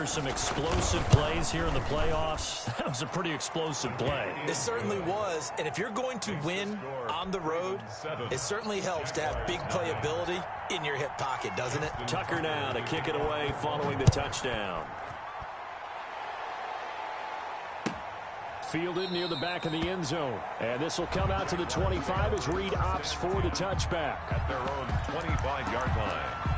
for some explosive plays here in the playoffs. That was a pretty explosive play. It certainly was, and if you're going to win on the road, it certainly helps to have big playability in your hip pocket, doesn't it? Tucker now to kick it away following the touchdown. Fielded near the back of the end zone. And this will come out to the 25 as Reed opts for the touchback. At their own 25-yard line.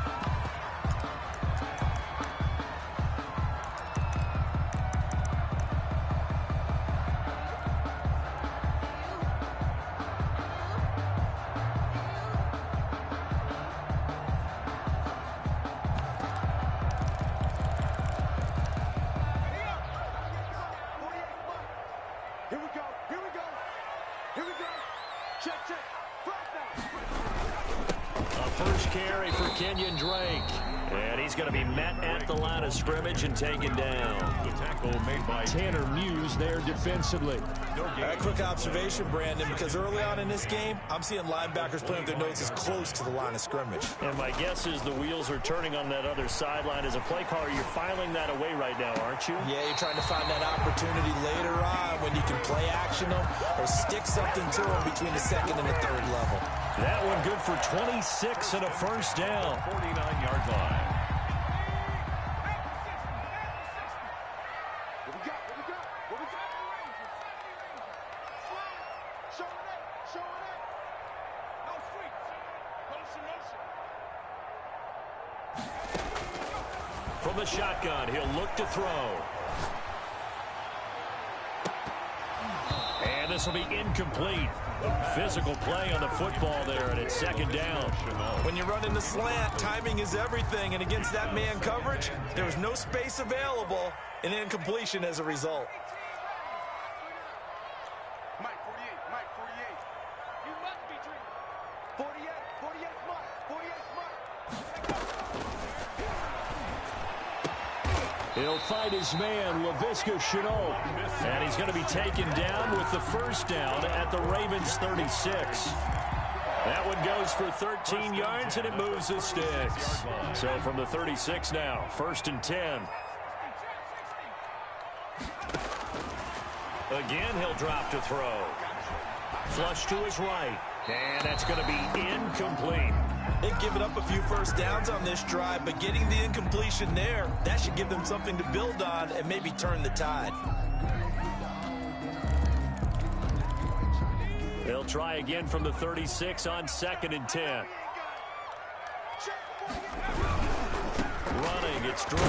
Scrimmage and taken down. The tackle made by Tanner Muse there defensively. A quick observation, Brandon, because early on in this game, I'm seeing linebackers playing with their noses close to the line of scrimmage. And my guess is the wheels are turning on that other sideline. As a play caller, you're filing that away right now, aren't you? Yeah, you're trying to find that opportunity later on when you can play action them or stick something to them between the second and the third level. That one good for 26 and a first down. 49-yard line. From the shotgun, he'll look to throw. And this will be incomplete. Physical play on the football there, and it's second down. When you run in the slant, timing is everything, and against that man coverage, there was no space available, and incompletion as a result. Mike 48, Mike 48. You must be dreaming. 48, 48 Mike, 48 Mike. He'll find his man, Laviska Shenault. And he's going to be taken down with the first down at the Ravens 36. That one goes for 13 yards, and it moves the sticks. So from the 36 now, 1st and 10. Again, he'll drop to throw. Flush to his right. And that's going to be incomplete. They've given up a few first downs on this drive, but getting the incompletion there, that should give them something to build on and maybe turn the tide. They'll try again from the 36 on 2nd and 10. Running, it's Drake.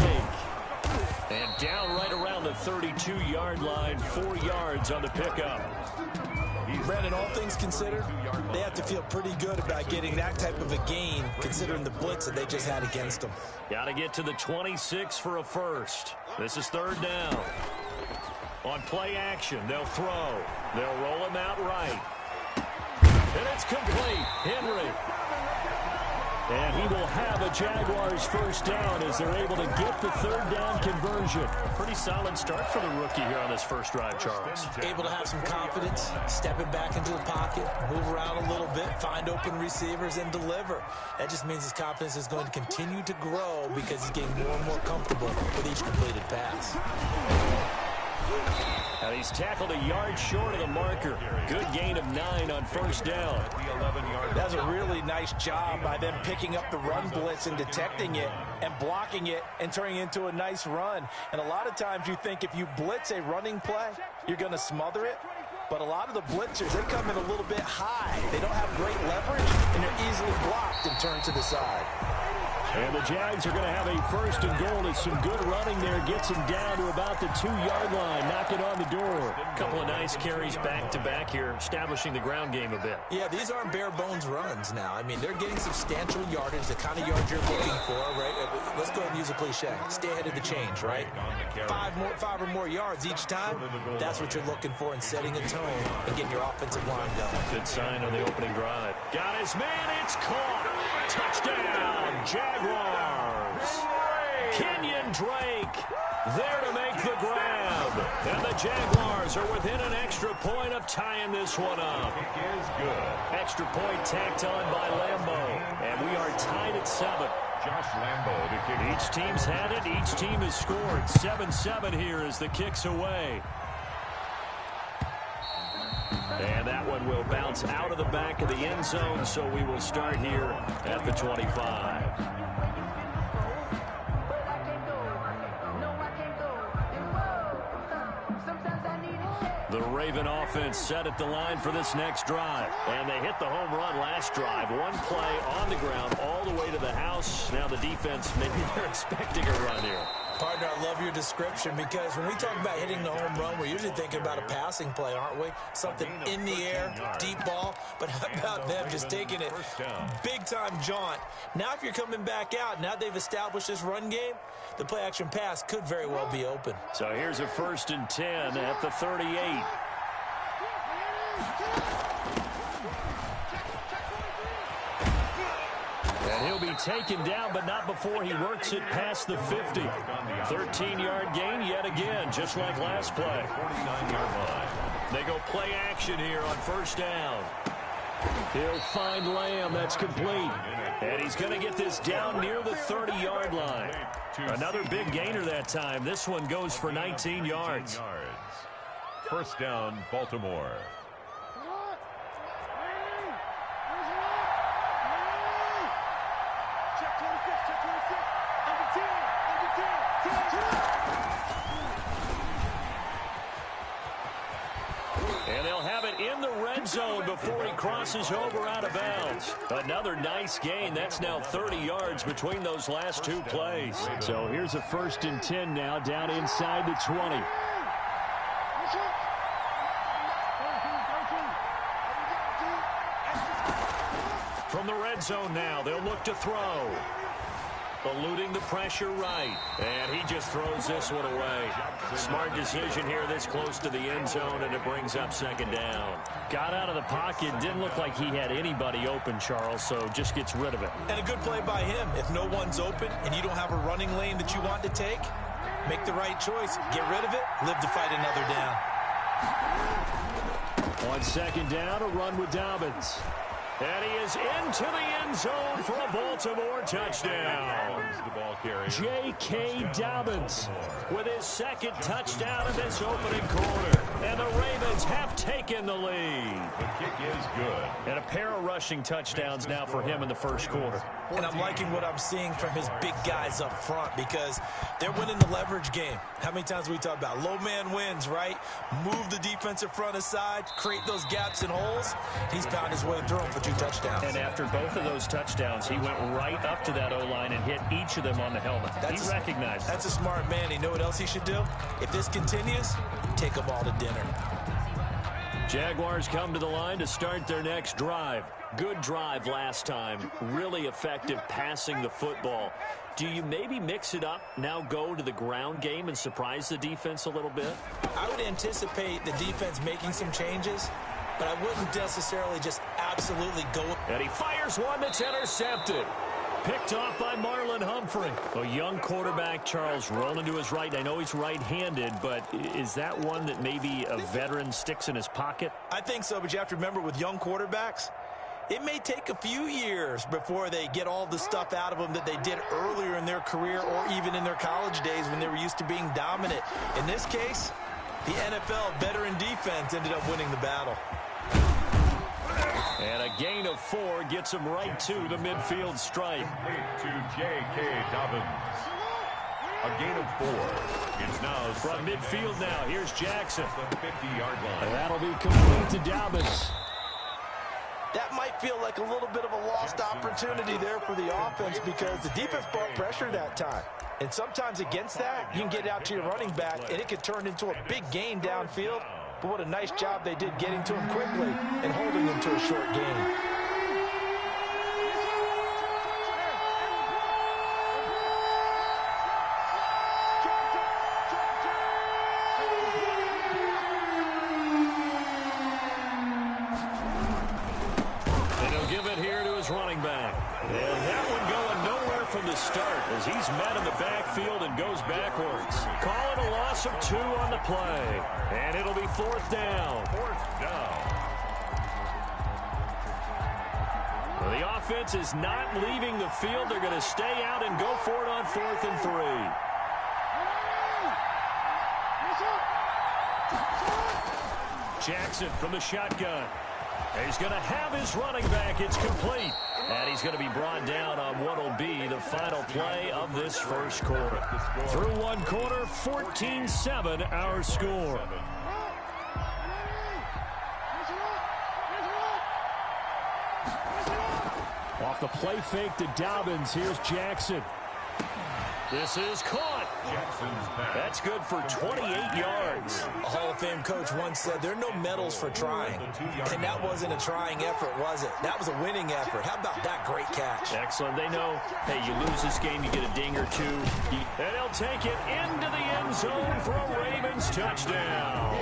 And down right around the 32-yard line, 4 yards on the pickup. Brandon, all things considered, they have to feel pretty good about getting that type of a gain, considering the blitz that they just had against them. Got to get to the 26 for a first. This is 3rd down. On play action, they'll throw. They'll roll him out right. And it's complete. Henry. And he will have a Jaguars first down as they're able to get the 3rd down conversion. Pretty solid start for the rookie here on this first drive, Charles. Able to have some confidence, stepping back into the pocket, move around a little bit, find open receivers, and deliver. That just means his confidence is going to continue to grow because he's getting more and more comfortable with each completed pass. And he's tackled a yard short of the marker. Good gain of 9 on first down. That's a really nice job by them picking up the run blitz and detecting it and blocking it and turning it into a nice run. And a lot of times you think if you blitz a running play, you're going to smother it. But a lot of the blitzers, they come in a little bit high. They don't have great leverage, and they're easily blocked and turned to the side. And the Jags are going to have a 1st and goal. It's some good running there. Gets him down to about the 2-yard line. Knocking on the door. A couple of nice carries back-to-back here, establishing the ground game a bit. Yeah, these aren't bare-bones runs now. I mean, they're getting substantial yardage, the kind of yards you're looking for, right? Let's go ahead and use a cliche. Stay ahead of the change, right? 5 or more yards each time. That's what you're looking for in setting a tone and getting your offensive line going. Good sign on the opening drive. Got his man. It's caught. Touchdown, Jaguars. Kenyon Drake there to make the grab. And the Jaguars are within an extra point of tying this one up. Kick is good. Extra point tacked on by Lambeau. And we are tied at 7. Josh Lambo to kick. Each team's had it. Each team has scored. 7-7 here as the kick's away. And that one will bounce out of the back of the end zone, so we will start here at the 25. The Raven offense set at the line for this next drive. And they hit the home run last drive. One play on the ground all the way to the house. Now the defense, maybe they're expecting a run here. Partner, I love your description because when we talk about hitting the home run, we're usually thinking about a passing play, aren't we? Something in the air, deep ball. But how about them just taking it big-time jaunt? Now if you're coming back out, now they've established this run game, the play-action pass could very well be open. So here's a 1st and 10 at the 38. And he'll be taken down, but not before he works it past the 50. 13-yard gain yet again, just like last play. 49-yard line. They go play action here on 1st down. He'll find Lamb. That's complete. And he's going to get this down near the 30-yard line. Another big gainer that time. This one goes for 19 yards. 1st down, Baltimore. And they'll have it in the red zone before he crosses over out of bounds. Another nice gain. That's now 30 yards between those last two plays. So here's a 1st and 10 now down inside the 20. From the red zone now, they'll look to throw. Eluding the pressure right. And he just throws this one away. Smart decision here this close to the end zone, and it brings up 2nd down. Got out of the pocket. Didn't look like he had anybody open, Charles, so just gets rid of it. And a good play by him. If no one's open and you don't have a running lane that you want to take, make the right choice. Get rid of it. Live to fight another down. On 2nd down, a run with Dobbins. And he is into the end zone for a Baltimore touchdown. J.K. Dobbins with his 2nd touchdown in this opening quarter. And the Ravens have taken the lead. The kick is good. And a pair of rushing touchdowns now for him in the 1st quarter. And I'm liking what I'm seeing from his big guys up front because they're winning the leverage game. How many times we talk about low man wins, right? Move the defensive front aside, create those gaps and holes. He's found his way through them for 2 touchdowns. And after both of those touchdowns, he went right up to that O-line and hit each of them on the helmet. He recognized it. That's a smart man. You know what else he should do? If this continues, take them all to dinner. Jaguars come to the line to start their next drive. Good drive last time. Really effective passing the football. Do you maybe mix it up, now go to the ground game and surprise the defense a little bit? I would anticipate the defense making some changes, but I wouldn't necessarily just absolutely go. And he fires one that's intercepted. Picked off by Marlon Humphrey. A young quarterback, Charles, rolling to his right. I know he's right-handed, but is that one that maybe a veteran sticks in his pocket? I think so, but you have to remember with young quarterbacks, it may take a few years before they get all the stuff out of them that they did earlier in their career or even in their college days when they were used to being dominant. In this case, the NFL veteran defense ended up winning the battle. And a gain of 4 gets him right to the midfield stripe. To J.K. Dobbins. A gain of 4. It's now from midfield now. Here's Jackson. The 50-yard line. And that'll be complete to Dobbins. That might feel like a little bit of a lost opportunity there for the offense because the defense brought pressure that time. And sometimes against that, you can get out to your running back, and it could turn into a big gain downfield. But what a nice job they did getting to him quickly and holding him to a short gain. And he'll give it here to his running back. And that one going nowhere from the start as he's met in the backfield and goes backwards. Calling a loss of 2 on the play. And it'll be 4th down. 4th down. Well, the offense is not leaving the field. They're going to stay out and go for it on 4th and 3. Jackson from the shotgun. He's going to have his running back. It's complete. And he's going to be brought down on what will be the final play of this first quarter. Through one quarter, 14-7 our score. Off the play fake to Dobbins. Here's Jackson. This is caught. That's good for 28 yards. A Hall of Fame coach once said there are no medals for trying. And that wasn't a trying effort, was it? That was a winning effort. How about that great catch? Excellent. They know, hey, you lose this game, you get a ding or two. And he'll take it into the end zone for a Ravens touchdown.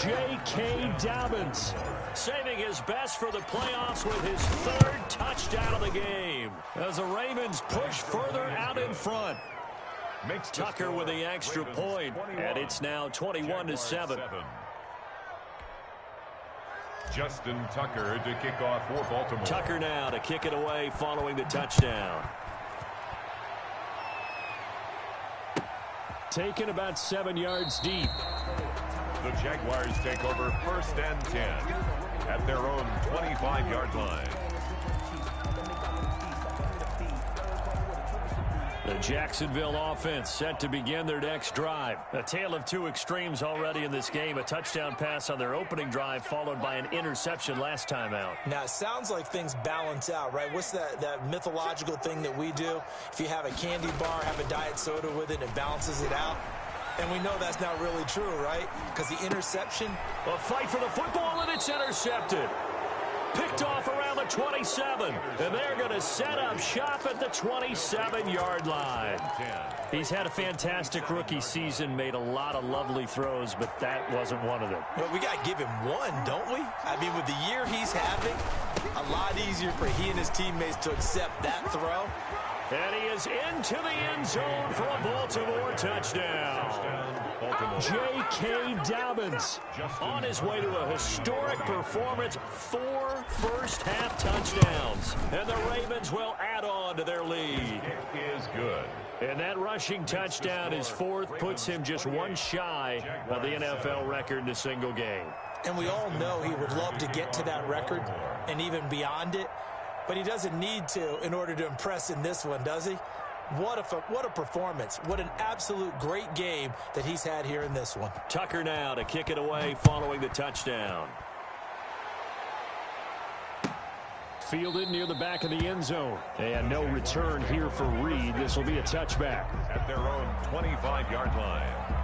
J.K. Dobbins saving his best for the playoffs with his 3rd touchdown of the game. As the Ravens push further out in front. Tucker with the extra point, and it's now 21-7. Justin Tucker to kick off for Baltimore. Tucker now to kick it away following the touchdown. Taken about 7 yards deep. The Jaguars take over 1st and 10 at their own 25-yard line. The Jacksonville offense set to begin their next drive. A tale of two extremes already in this game. A touchdown pass on their opening drive followed by an interception last time out. Now, it sounds like things balance out, right? What's that mythological thing that we do? If you have a candy bar, have a diet soda with it, it balances it out. And we know that's not really true, right? Because the interception. A fight for the football, and it's intercepted. Picked off around the 27, and they're going to set up shop at the 27-yard line. He's had a fantastic rookie season, made a lot of lovely throws, but that wasn't one of them. Well, we got to give him one, don't we? I mean, with the year he's having, a lot easier for he and his teammates to accept that throw. And he is into the end zone for a Baltimore touchdown. J.K. Dobbins on his way to a historic performance, 4 first-half touchdowns. And the Ravens will add on to their lead. It is good. And that rushing touchdown, his 4th, puts him just one shy of the NFL record in a single game. And we all know he would love to get to that record and even beyond it. But he doesn't need to in order to impress in this one, does he? What a performance. What an absolute great game that he's had here in this one. Tucker now to kick it away following the touchdown. Fielded near the back of the end zone. And no return here for Reed. This will be a touchback. At their own 25-yard line.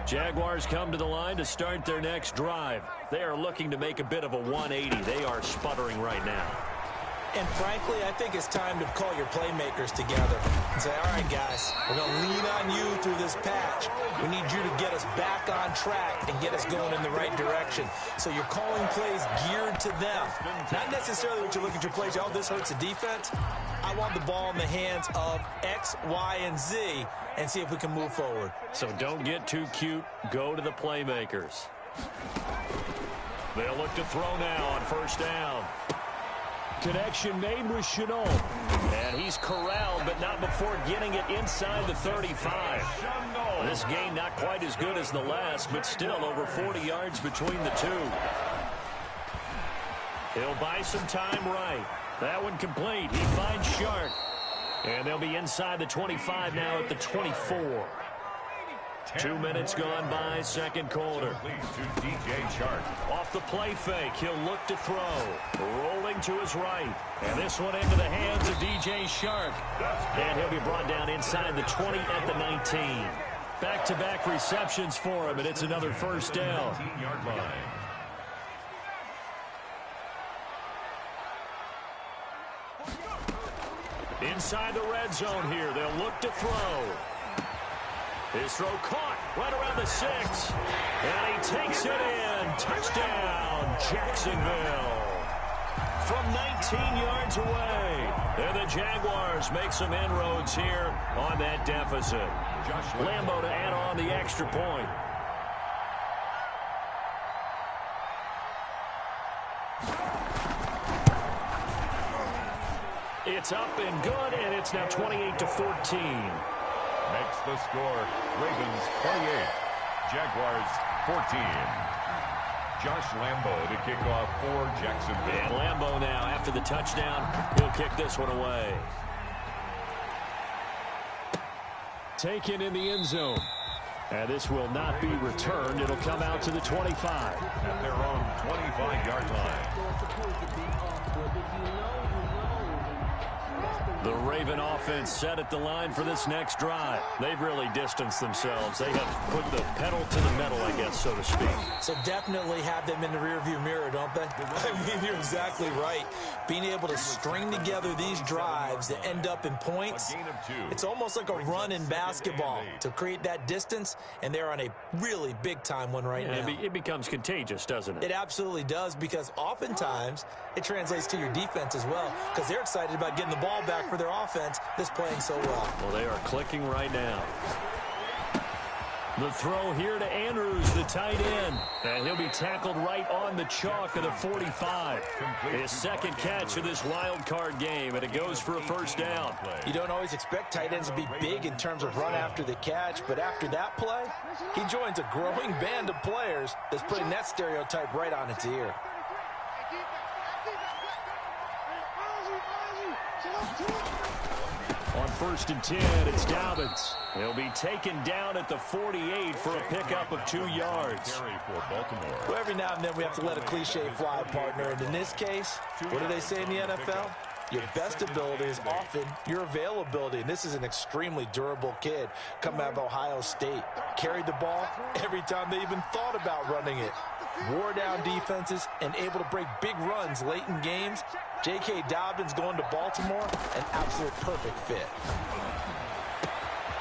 Jaguars come to the line to start their next drive. They are looking to make a bit of a 180. They are sputtering right now. And frankly, I think it's time to call your playmakers together and say, all right, guys, we're going to lean on you through this patch. We need you to get us back on track and get us going in the right direction. So you're calling plays geared to them. Not necessarily what you look at your plays, oh, this hurts the defense. I want the ball in the hands of X, Y, and Z and see if we can move forward. So don't get too cute. Go to the playmakers. They'll look to throw now on first down. Connection made with Chenault. And he's corralled, but not before getting it inside the 35. This game not quite as good as the last, but still over 40 yards between the two. He'll buy some time right. That one complete. He finds Shark. And they'll be inside the 25 now at the 24. 2 minutes gone by, second quarter. To DJ Shark. Off the play fake, he'll look to throw. Rolling to his right. And this one into the hands of DJ Shark. And he'll be brought down inside the 20 at the 19. Back-to-back receptions for him, and it's another first down. 19-yard line. Inside the red zone here, they'll look to throw. His throw caught right around the 6. And he takes it in. Touchdown, Jacksonville. From 19 yards away. And the Jaguars make some inroads here on that deficit. Lambo to add on the extra point. It's up and good, and it's now 28-14. Makes the score Ravens 28, Jaguars 14. Josh Lambo to kick off for Jacksonville. And Lambo now, after the touchdown, he'll kick this one away. Taken in the end zone. And this will not be returned. It'll come out to the 25. At their own 25-yard line. The Raven offense set at the line for this next drive. They've really distanced themselves. They have put the pedal to the metal, I guess, so to speak. So definitely have them in the rearview mirror, don't they? I mean, you're exactly right. Being able to string together these drives that end up in points, it's almost like a run in basketball to create that distance, and they're on a really big-time one right now. It becomes contagious, doesn't it? It absolutely does, because oftentimes it translates to your defense as well, because they're excited about getting the ball back for their offense that's playing so well. Well, they are clicking right now. The throw here to Andrews, the tight end. And he'll be tackled right on the chalk of the 45. His second catch of this wild card game, and it goes for a first down. You don't always expect tight ends to be big in terms of run after the catch, but after that play, he joins a growing band of players that's putting that stereotype right on its ear. On 1st and 10, it's Dobbins. He'll be taken down at the 48 for a pickup of 2 yards. For Baltimore. Well, every now and then we have to let a cliche fly, partner. And in this case, what do they say in the NFL? Your best ability is often your availability. And this is an extremely durable kid coming out of Ohio State. Carried the ball every time they even thought about running it. Wore down defenses and able to break big runs late in games. J.K. Dobbins going to Baltimore, an absolute perfect fit.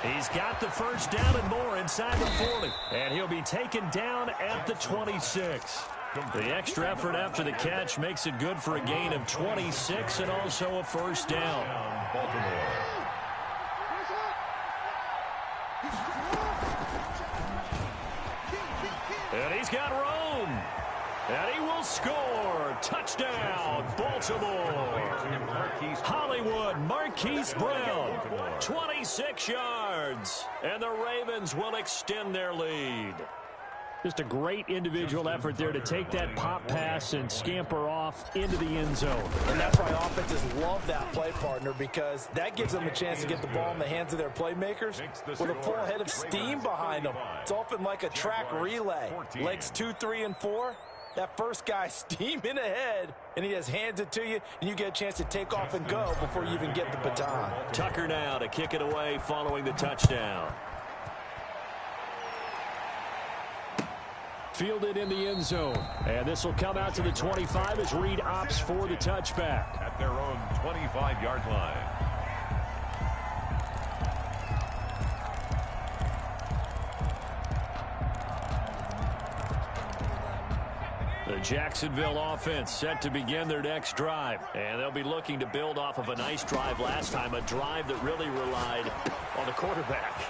He's got the first down and more inside the 40. And he'll be taken down at the 26. The extra effort after the catch makes it good for a gain of 26 and also a first down. Baltimore. And he's got room. And he will score. Touchdown, Baltimore. Hollywood Marquise Brown, 26 yards. And the Ravens will extend their lead. Just a great individual effort there to take that pop pass and scamper off into the end zone. And that's why offenses love that play, partner, because that gives them a chance to get the ball in the hands of their playmakers with a full head of steam behind them. It's often like a track relay. Legs 2, 3, and 4. That first guy steaming ahead, and he just hands it to you, and you get a chance to take off and go before you even get the baton. Tucker now to kick it away following the touchdown. Fielded in the end zone. And this will come out to the 25 as Reed opts for the touchback. At their own 25-yard line. The Jacksonville offense set to begin their next drive. And they'll be looking to build off of a nice drive last time, a drive that really relied on the quarterback.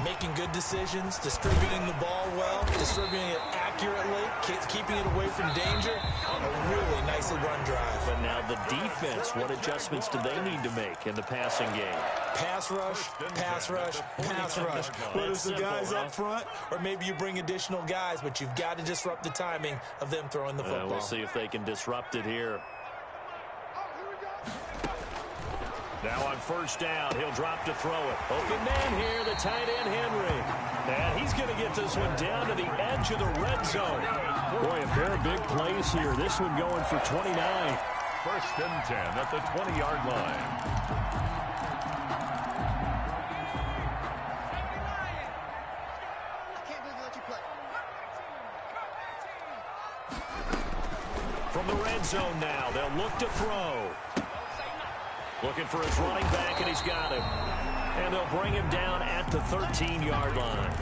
Making good decisions, distributing the ball well, distributing it accurately, keeping it away from danger. A really nicely run drive. But now the defense, what adjustments do they need to make in the passing game? Pass rush, pass rush, pass rush. Whether it's the guys up front or maybe you bring additional guys, but you've got to disrupt the timing of them throwing the football. We'll see if they can disrupt it here. Now on first down, he'll drop to throw it. Open man here, the tight end Henry. And he's going to get this one down to the edge of the red zone. Boy, a pair of big plays here. This one going for 29. First and 10 at the 20-yard line. From the red zone now, they'll look to throw. Looking for his running back, and he's got him. And they'll bring him down at the 13-yard line.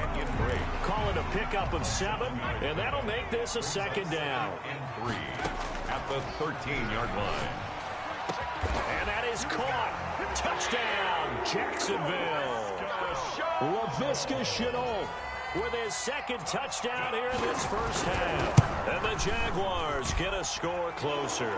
Call it a pickup of 7, and that'll make this a second down. And 3 at the 13-yard line. And that is caught. Touchdown, Jacksonville. Laviska Shenault with his second touchdown here in this first half. And the Jaguars get a score closer.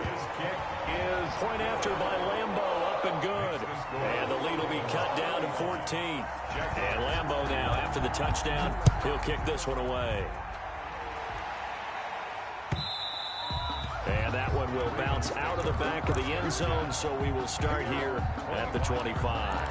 Point after by Lambeau, up and good. And the lead will be cut down to 14. And Lambeau now, after the touchdown, he'll kick this one away. And that one will bounce out of the back of the end zone, so we will start here at the 25.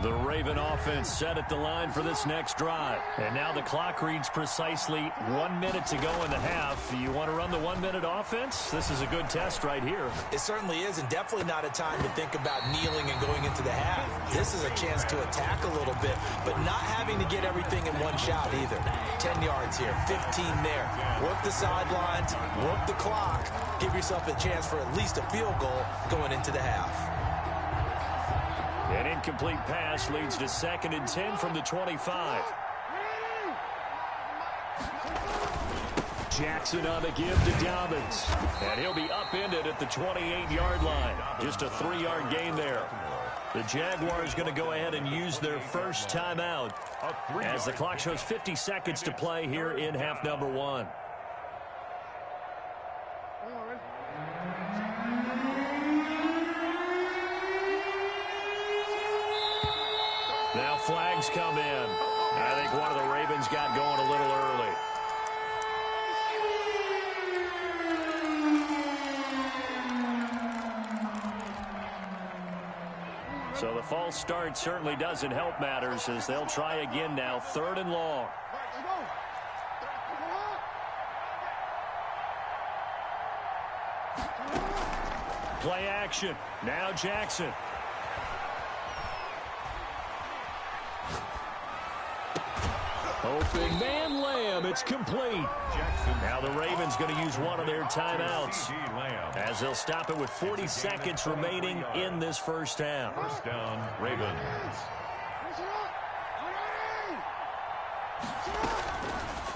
The Raven offense set at the line for this next drive. And now the clock reads precisely 1 minute to go in the half. You want to run the 1 minute offense? This is a good test right here. It certainly is, and definitely not a time to think about kneeling and going into the half. This is a chance to attack a little bit, but not having to get everything in one shot either. 10 yards here, 15 there. Work the sidelines, work the clock. Give yourself a chance for at least a field goal going into the half. An incomplete pass leads to 2nd and 10 from the 25. Jackson on the give to Dobbins. And he'll be upended at the 28-yard line. Just a 3-yard gain there. The Jaguars going to go ahead and use their first timeout as the clock shows 50 seconds to play here in half number 1. Now flags come in. I think one of the Ravens got going a little early. So the false start certainly doesn't help matters as they'll try again now. 3rd and long. Play action. Now Jackson. Open man Lamb. It's complete. Now the Ravens going to use one of their timeouts as they'll stop it with 40 seconds remaining in this first half. First down, Ravens.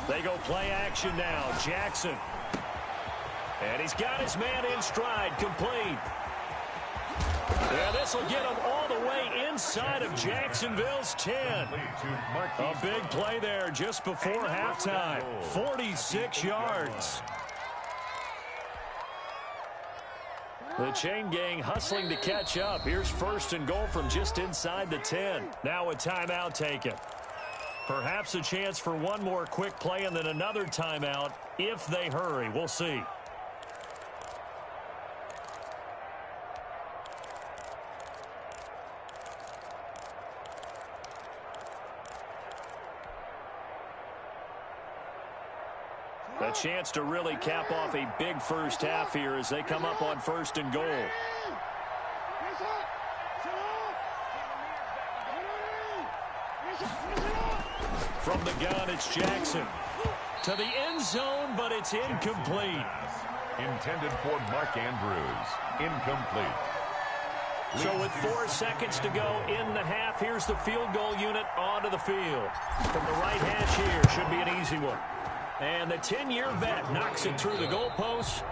They go play action now. Jackson. And he's got his man in stride. Complete. Yeah, this will get him all the way inside of Jacksonville's 10. A big play there just before halftime. 46 yards. The chain gang hustling to catch up. Here's 1st and goal from just inside the 10. Now a timeout taken. Perhaps a chance for one more quick play and then another timeout if they hurry. We'll see. A chance to really cap off a big first half here as they come up on 1st and goal. From the gun, it's Jackson. To the end zone, but it's incomplete. Intended for Mark Andrews. Incomplete. So with 4 seconds to go in the half, here's the field goal unit onto the field. From the right hash here, should be an easy one. And the 10-year vet knocks it through the goalpost.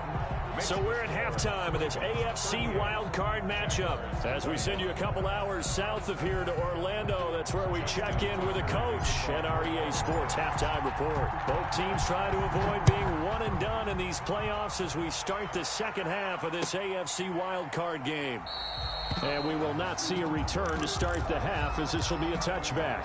So we're at halftime of this AFC wildcard matchup. As we send you a couple hours south of here to Orlando, that's where we check in with the coach and our EA Sports halftime report. Both teams try to avoid being one and done in these playoffs as we start the second half of this AFC wildcard game. And we will not see a return to start the half as this will be a touchback.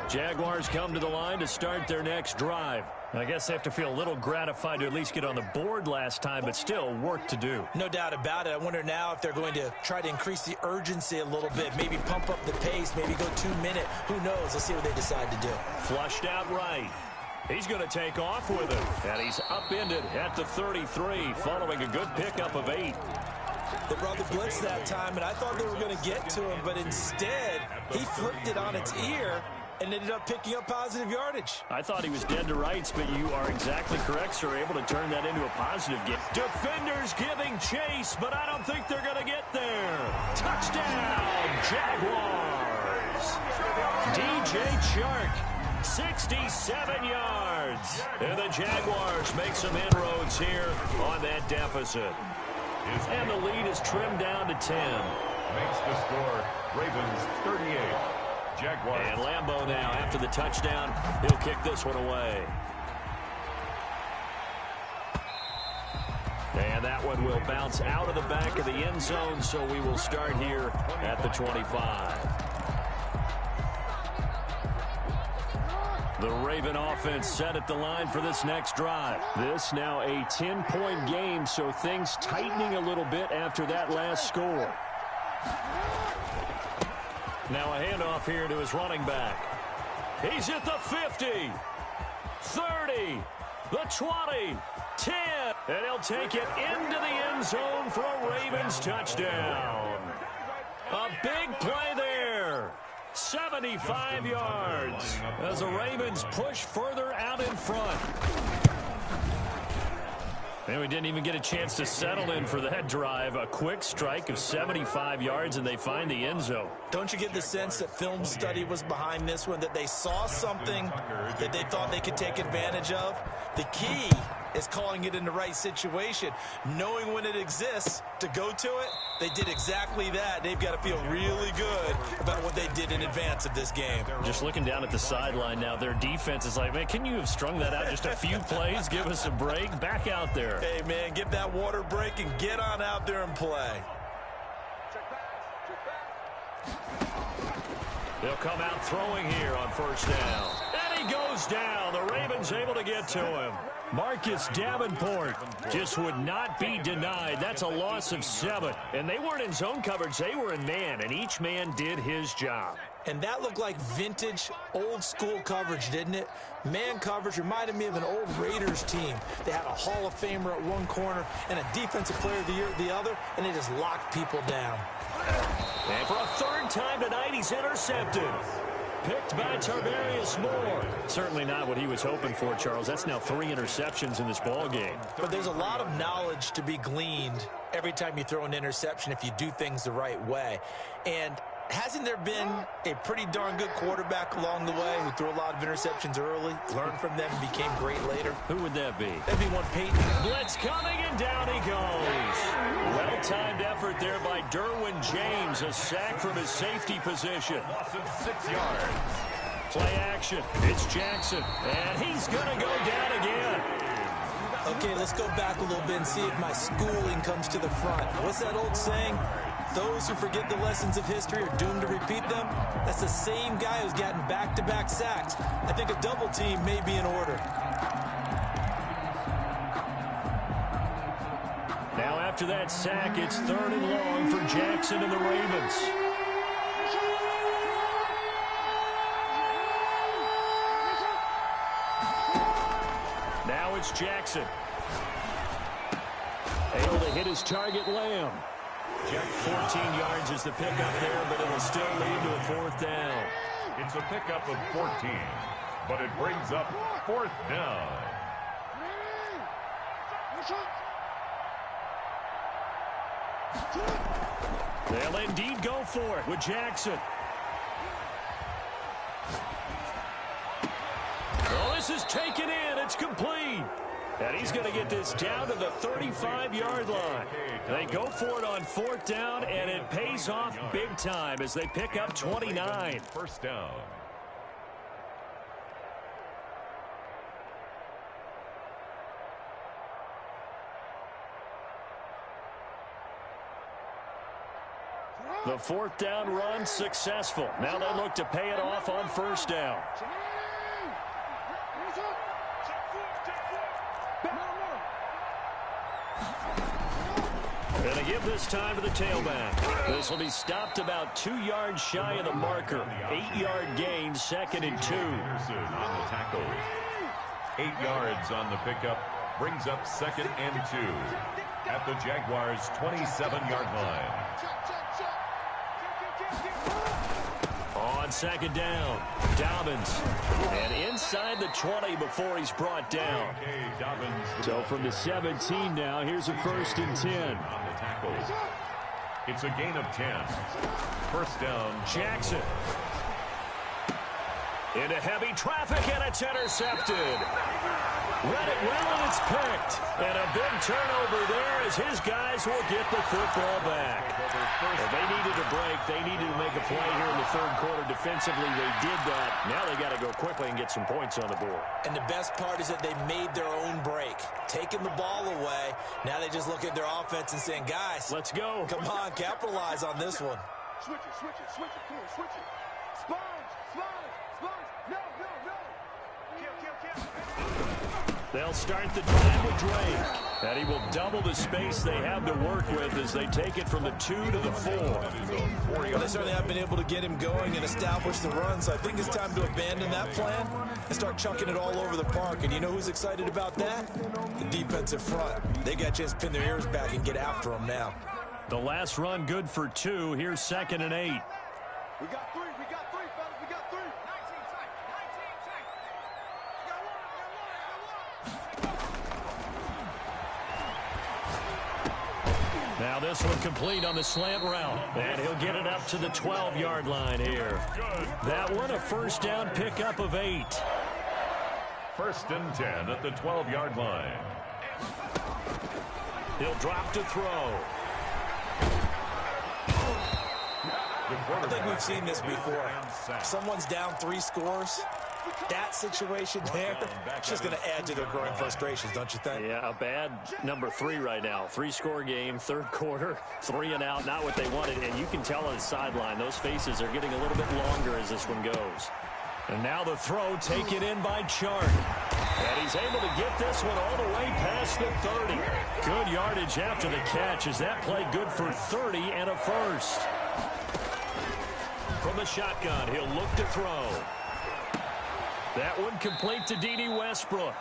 Jaguars come to the line to start their next drive. I guess they have to feel a little gratified to at least get on the board last time, but still work to do. No doubt about it. I wonder now if they're going to try to increase the urgency a little bit, maybe pump up the pace, maybe go 2 minute. Who knows? Let's see what they decide to do. Flushed out right. He's going to take off with it, and he's upended at the 33 following a good pickup of 8. They brought the blitz that time, and I thought they were going to get to him, but instead he flipped it on its ear and ended up picking up positive yardage. I thought he was dead to rights, but you are exactly correct, sir. Able to turn that into a positive game. Defenders giving chase, but I don't think they're going to get there. Touchdown, Jaguars. DJ Chark 67 yards. And the Jaguars make some inroads here on that deficit. And the lead is trimmed down to 10. Makes the score Ravens 38. Jaguars. And Lambeau now, after the touchdown, he'll kick this one away. And that one will bounce out of the back of the end zone, so we will start here at the 25. The Raven offense set at the line for this next drive. This now a 10-point game, so things tightening a little bit after that last score. Now a handoff here to his running back. He's at the 50, 30, the 20, 10, and he'll take it into the end zone for a Ravens touchdown. A big play there. 75 yards as the Ravens push further out in front. And we didn't even get a chance to settle in for that drive. A quick strike of 75 yards, and they find the end zone. Don't you get the sense that film study was behind this one, that they saw something that they thought they could take advantage of? The key is calling it in the right situation, knowing when it exists to go to it. They did exactly that. They've got to feel really good about what they did in advance of this game. Just looking down at the sideline now, their defense is like, man, can you have strung that out just a few plays? Give us a break. Back out there. Hey, man, give that water break and get on out there and play. They'll come out throwing here on first down. And he goes down. The Ravens able to get to him. Marcus Davenport just would not be denied. That's a loss of 7. And they weren't in zone coverage. They were in man, and each man did his job. And that looked like vintage, old-school coverage, didn't it? Man coverage reminded me of an old Raiders team. They had a Hall of Famer at one corner and a Defensive Player of the Year at the other, and they just locked people down. And for a third time tonight, he's intercepted. Picked by Tarvarius Moore. Certainly not what he was hoping for, Charles. That's now 3 interceptions in this ball game. But there's a lot of knowledge to be gleaned every time you throw an interception if you do things the right way. And hasn't there been a pretty darn good quarterback along the way who threw a lot of interceptions early, learned from them, and became great later? Who would that be? That'd be one Peyton. Blitz coming, and down he goes. Well-timed effort there by Derwin James. A sack from his safety position. Loss of 6 yards. Play action. It's Jackson, and he's going to go down again. Okay, let's go back a little bit and see if my schooling comes to the front. What's that old saying? Those who forget the lessons of history are doomed to repeat them. That's the same guy who's gotten back-to-back sacks. I think a double team may be in order. Now after that sack, it's 3rd and long for Jackson and the Ravens. Now it's Jackson. Able to hit his target, Lamb. 14 yards is the pickup there, but it'll still lead to a 4th down. It's a pickup of 14, but it brings up 4th down. They'll indeed go for it with Jackson. Oh, this is taken in. It's complete. And he's going to get this down to the 35-yard line. They go for it on 4th down, and it pays off big time as they pick up 29. First down. The 4th down run successful. Now they look to pay it off on 1st down. Going to give this time to the tailback. This will be stopped about 2 yards shy of the marker. 8-yard gain, 2nd and 2. Anderson on the tackle. 8 yards on the pickup. Brings up 2nd and 2 at the Jaguars' 27-yard line. On 2nd down, Dobbins. And inside the 20 before he's brought down. So from the 17 now, here's a 1st and 10. On the tackle. It's a gain of 10. First down. Jackson. Into heavy traffic, and it's intercepted. Read it well, and it's picked. And a big turnover there as his guys will get the football back. Well, they needed a break. They needed to make a play here in the third quarter. Defensively, they did that. Now they got to go quickly and get some points on the board. And the best part is that they made their own break. Taking the ball away. Now they just look at their offense and saying, guys, let's go. Come on, capitalize on this one. Switch it, switch it, switch it, come on, switch it. Sponge, sponge, sponge. No, no, no. Kill. They'll start the drive with Drake. And he will double the space they have to work with as they take it from the 2 to the 4. Well, they certainly have been able to get him going and establish the run, so I think it's time to abandon that plan and start chunking it all over the park. And you know who's excited about that? The defensive front. They got a chance to pin their ears back and get after him now. The last run good for 2. Here's 2nd and 8. We got 3, fellas, we got 3. 19 tight. Now this one complete on the slant route. And he'll get it up to the 12-yard line here. That one a first down pickup of 8. 1st and 10 at the 12-yard line. He'll drop to throw. I think we've seen this before. Someone's down 3 scores. That situation there, it's just going to add to their growing frustrations, don't you think? Yeah, a bad number 3 right now. 3-score game, third quarter, 3 and out, not what they wanted. And you can tell on the sideline, those faces are getting a little bit longer as this one goes. And now the throw taken in by Chark. And he's able to get this one all the way past the 30. Good yardage after the catch as that play good for 30 and a first. From the shotgun, he'll look to throw. That one complete to D.D. Westbrook.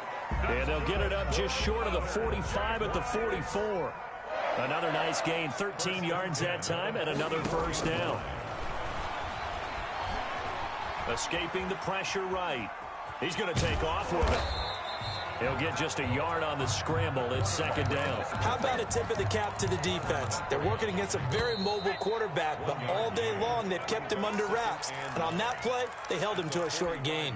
And they'll get it up just short of the 45 at the 44. Another nice gain, 13 yards that time, and another first down. Escaping the pressure right. He's going to take off with it. He'll get just a yard on the scramble. It's 2nd down. How about a tip of the cap to the defense? They're working against a very mobile quarterback, but all day long they've kept him under wraps. And on that play, they held him to a short gain.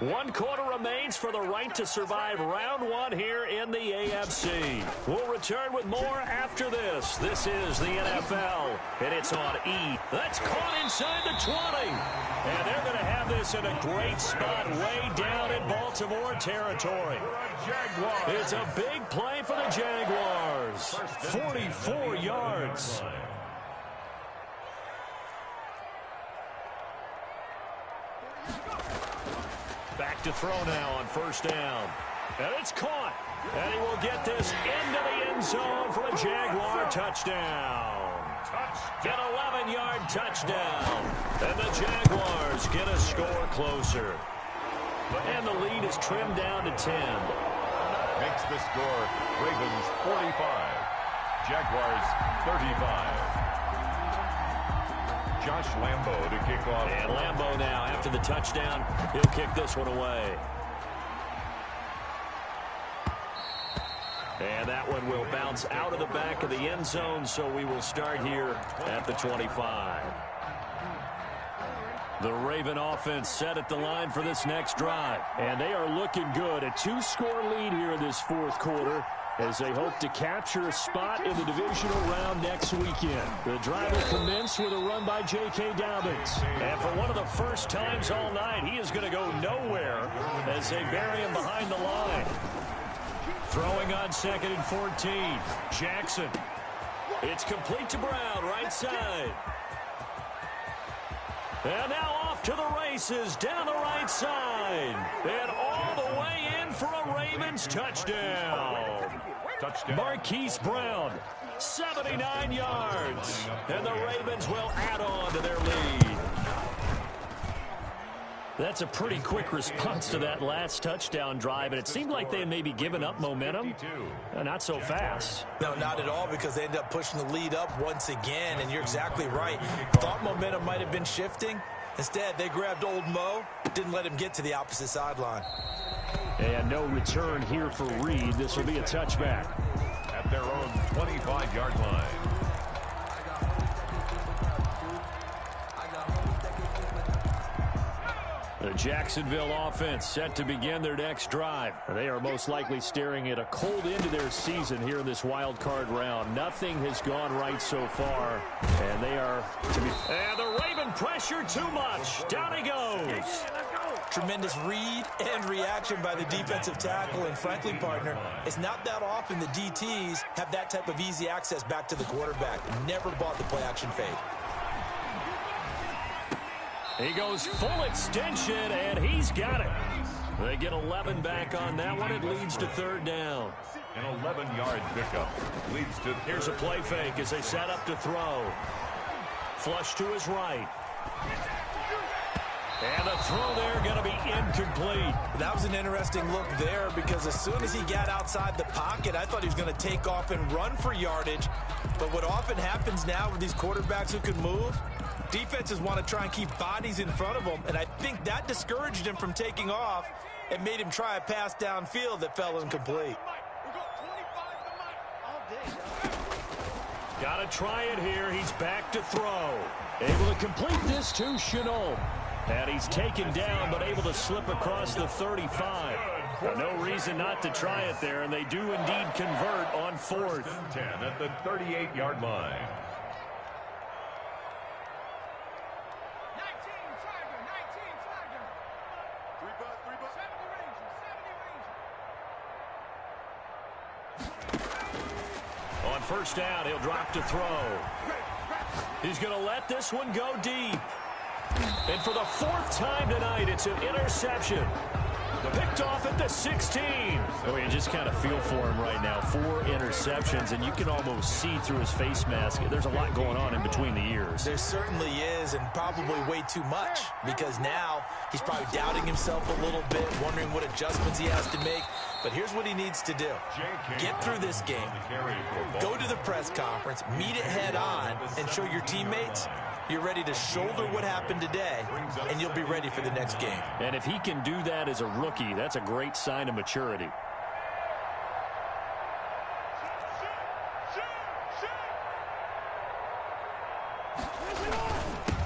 1 quarter remains for the right to survive round 1 here in the AFC. We'll return with more after this. This is the NFL, and it's on E. That's caught inside the 20. And they're going to have this in a great spot way down in Baltimore territory. It's a big play for the Jaguars. 44 yards. Back to throw now on first down. And it's caught. And he will get this into the end zone for a Jaguar touchdown. An 11-yard touchdown. And the Jaguars get a score closer. And the lead is trimmed down to 10. Makes the score Ravens 45. Jaguars 35. Josh Lambo to kick off. And Lambo now, after the touchdown, he'll kick this one away. And that one will bounce out of the back of the end zone, so we will start here at the 25. The Raven offense set at the line for this next drive. And they are looking good. A 2-score lead here in this fourth quarter as they hope to capture a spot in the divisional round next weekend. The drive will commence with a run by J.K. Dobbins. And for one of the first times all night, he is going to go nowhere as they bury him behind the line. Throwing on 2nd and 14. Jackson. It's complete to Brown, right side. And now off to the races, down the right side. And all the way in for a Ravens touchdown. Marquise Brown, 79 yards. And the Ravens will add on to their lead. That's a pretty quick response to that last touchdown drive, and it seemed like they had maybe given up momentum. Not so fast. No, not at all, because they ended up pushing the lead up once again, and you're exactly right. Thought momentum might have been shifting. Instead, they grabbed old Mo, didn't let him get to the opposite sideline. And no return here for Reed. This will be a touchback. At their own 25-yard line. The Jacksonville offense set to begin their next drive. They are most likely staring at a cold end to their season here in this wild card round. Nothing has gone right so far, and they are to be... And the Raven pressure too much. Down he goes. Tremendous read and reaction by the defensive tackle, and frankly, partner, it's not that often the DTs have that type of easy access back to the quarterback. Never bought the play-action fade. He goes full extension, and he's got it. They get 11 back on that one. It leads to third down. An 11-yard pickup leads to... Here's a play fake as they set up to throw. Flush to his right. And the throw there going to be incomplete. That was an interesting look there because as soon as he got outside the pocket, I thought he was going to take off and run for yardage. But what often happens now with these quarterbacks who can move, defenses want to try and keep bodies in front of them, and I think that discouraged him from taking off and made him try a pass downfield that fell incomplete. Got to try it here. He's back to throw. Able to complete this to Chenault. And he's taken down, but able to slip across the 35. No reason not to try it there, and they do indeed convert on fourth. 10 at the 38-yard line. 19, Tiger, 19, Tiger. 3 bucks, 70 range, 70 range. On first down, he'll drop to throw. He's going to let this one go deep. And for the fourth time tonight, it's an interception. Picked off at the 16. Oh, you just kind of feel for him right now. 4 interceptions, and you can almost see through his face mask. There's a lot going on in between the ears. There certainly is, and probably way too much, because now he's probably doubting himself a little bit, wondering what adjustments he has to make. But here's what he needs to do. Get through this game. Go to the press conference, meet it head on, and show your teammates you're ready to shoulder what happened today, and you'll be ready for the next game. And if he can do that as a rookie, that's a great sign of maturity.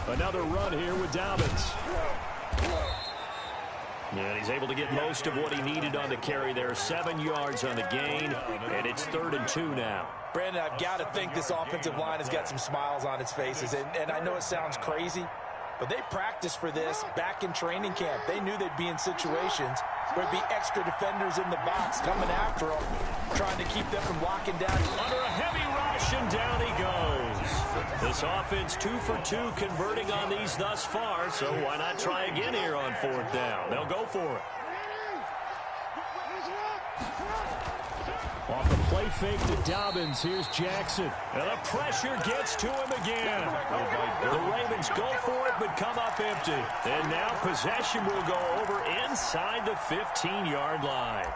Another run here with Dobbins. And he's able to get most of what he needed on the carry there. 7 yards on the gain, and it's 3rd and 2 now. Brandon, I've got to think this offensive line has got some smiles on its faces. And I know it sounds crazy, but they practiced for this back in training camp. They knew they'd be in situations where there'd be extra defenders in the box coming after them, trying to keep them from locking down. Under a heavy rush, and down he goes. This offense 2 for 2 converting on these thus far, so why not try again here on 4th down? They'll go for it. Off the play fake to Dobbins, here's Jackson. And the pressure gets to him again. The Ravens go for it, but come up empty. And now possession will go over inside the 15-yard line.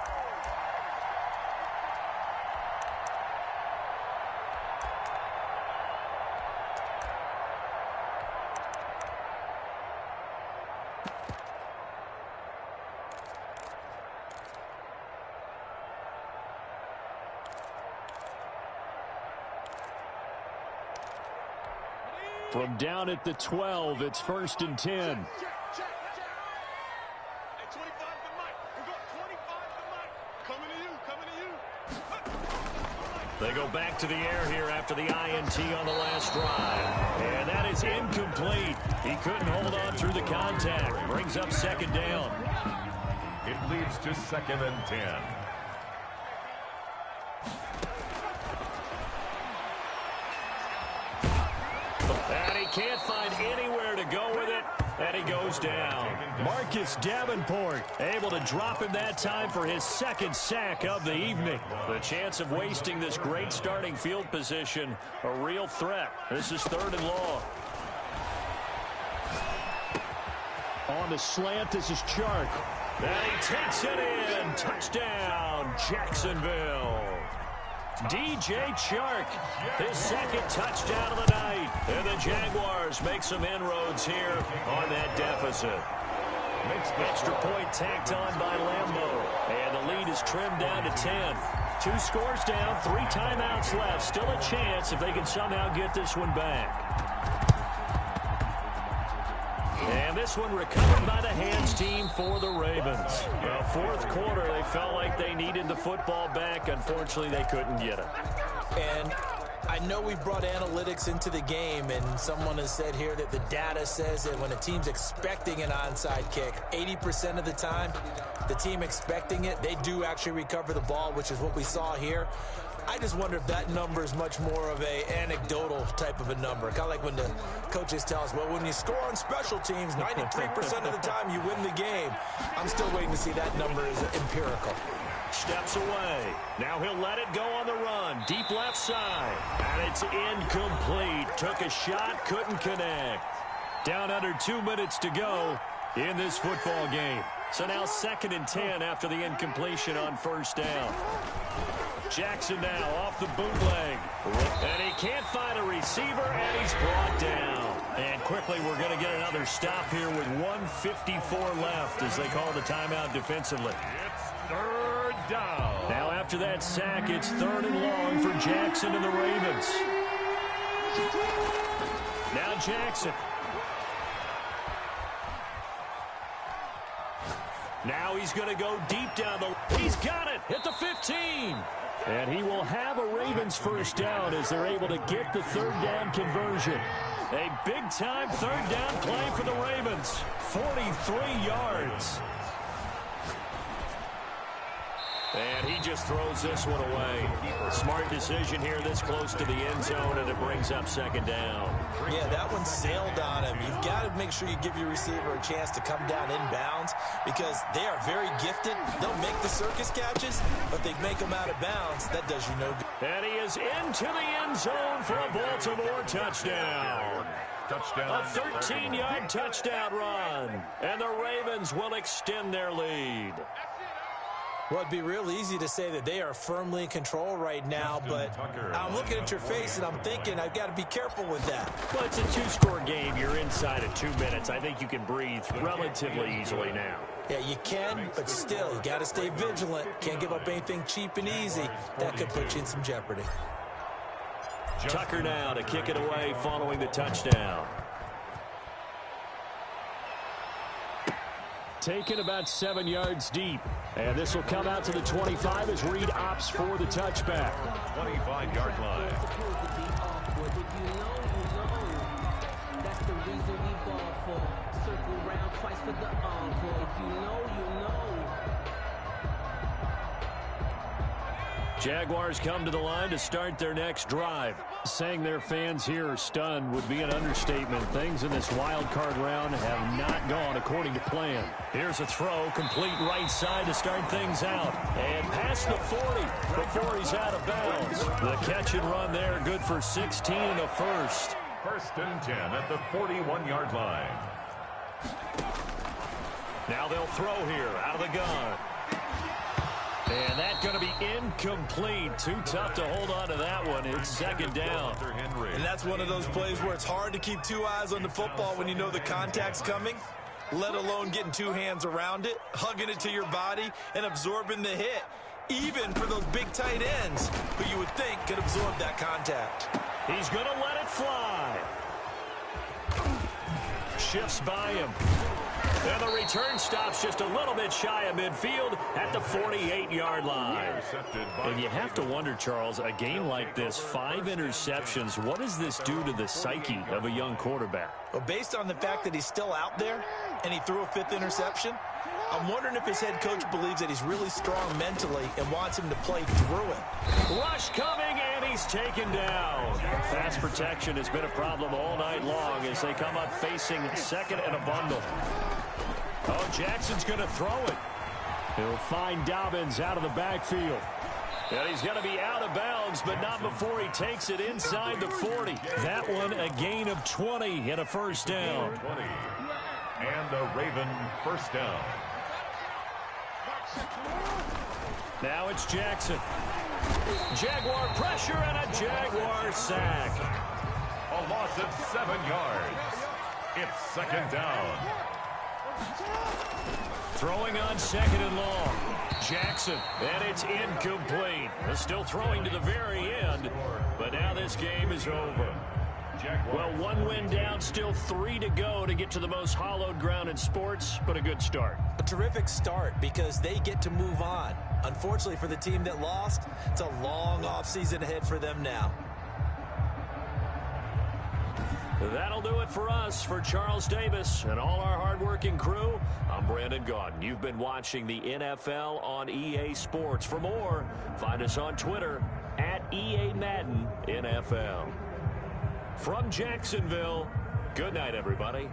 From down at the 12, it's 1st and 10. Check. Hey, 25 to Mike. We got 25 to Mike. Coming to you. They go back to the air here after the INT on the last drive. And that is incomplete. He couldn't hold on through the contact. Brings up 2nd down. It leads to 2nd and 10. And he can't find anywhere to go with it. And he goes down. Marcus Davenport able to drop him that time for his 2nd sack of the evening. The chance of wasting this great starting field position, a real threat. This is 3rd and long. On the slant, this is Chark. And he takes it in. Touchdown, Jacksonville. DJ Chark, his 2nd touchdown of the night. And the Jaguars make some inroads here on that deficit. Extra point tacked on by Lambeau. And the lead is trimmed down to 10. 2 scores down, 3 timeouts left. Still a chance if they can somehow get this one back. And And this one recovered by the hands team for the Ravens. Well, fourth quarter, they felt like they needed the football back. Unfortunately, they couldn't get it. And I know we brought analytics into the game, and someone has said here that the data says that when a team's expecting an onside kick, 80% of the time, the team expecting it, they do actually recover the ball, which is what we saw here. I just wonder if that number is much more of a anecdotal type of a number. Kind of like when the coaches tell us, well, when you score on special teams, 93% of the time you win the game. I'm still waiting to see that number is empirical. Steps away. Now he'll let it go on the run. Deep left side. And it's incomplete. Took a shot, couldn't connect. Down under 2 minutes to go in this football game. So now 2nd and 10 after the incompletion on first down. Jackson now off the bootleg. And he can't find a receiver, and he's brought down. And quickly, we're going to get another stop here with 1:54 left as they call the timeout defensively. It's 3rd down. Now after that sack, it's 3rd and long for Jackson and the Ravens. Now Jackson. Now he's going to go deep down the... He's got it at the 15. And he will have a Ravens first down as they're able to get the 3rd down conversion. A big-time 3rd down play for the Ravens. 43 yards. And he just throws this one away. Smart decision here this close to the end zone, and it brings up 2nd down. Yeah, that one sailed on him. You've got to make sure you give your receiver a chance to come down inbounds because they are very gifted. They'll make the circus catches, but they make them out of bounds. That does you no good. And he is into the end zone for a Baltimore touchdown. Touchdown. A 13-yard touchdown run. And the Ravens will extend their lead. Well, it'd be real easy to say that they are firmly in control right now, but I'm looking at your face and I'm thinking I've got to be careful with that. Well, it's a 2-score game. You're inside of 2 minutes. I think you can breathe relatively easily now. Yeah, you can, but still, you got to stay vigilant. Can't give up anything cheap and easy. That could put you in some jeopardy. Tucker now to kick it away following the touchdown. Taken about 7 yards deep. And this will come out to the 25 as Reed opts for the touchback. 25-yard line. That's the reason we ball for. Circle round twice for the encore. If you know, you know. Jaguars come to the line to start their next drive. Saying their fans here are stunned would be an understatement. Things in this wild card round have not gone according to plan. Here's a throw, complete right side to start things out. And past the 40 before he's out of bounds. The catch and run there, good for 16 and a first. 1st and 10 at the 41-yard line. Now they'll throw here out of the gun. And that's going to be incomplete. Too tough to hold on to that one. It's 2nd down. And that's one of those plays where it's hard to keep 2 eyes on the football when you know the contact's coming, let alone getting 2 hands around it, hugging it to your body, and absorbing the hit, even for those big tight ends who you would think could absorb that contact. He's going to let it fly. Shifts by him. And the return stops just a little bit shy of midfield at the 48-yard line. And you have to wonder, Charles, a game like this, 5 interceptions, what does this do to the psyche of a young quarterback? Well, based on the fact that he's still out there and he threw a 5th interception, I'm wondering if his head coach believes that he's really strong mentally and wants him to play through it. Rush coming, and he's taken down. Pass protection has been a problem all night long as they come up facing 2nd and a bundle. Oh, Jackson's going to throw it. He'll find Dobbins out of the backfield. And he's going to be out of bounds, but not before he takes it inside the 40. That one a gain of 20 and a first down. 20. And the Raven first down. Now it's Jackson. Jaguar pressure and a Jaguar sack. A loss of 7 yards. It's 2nd down. Throwing on 2nd and long. Jackson, and it's incomplete. Still throwing to the very end, but now this game is over. Jaguars. Well, one win down, still 3 to go to get to the most hallowed ground in sports, but a good start. A terrific start because they get to move on. Unfortunately for the team that lost, it's a long offseason ahead for them now. That'll do it for us. For Charles Davis and all our hardworking crew, I'm Brandon Gaudin. You've been watching the NFL on EA Sports. For more, find us on Twitter at EA Madden NFL. From Jacksonville, good night, everybody.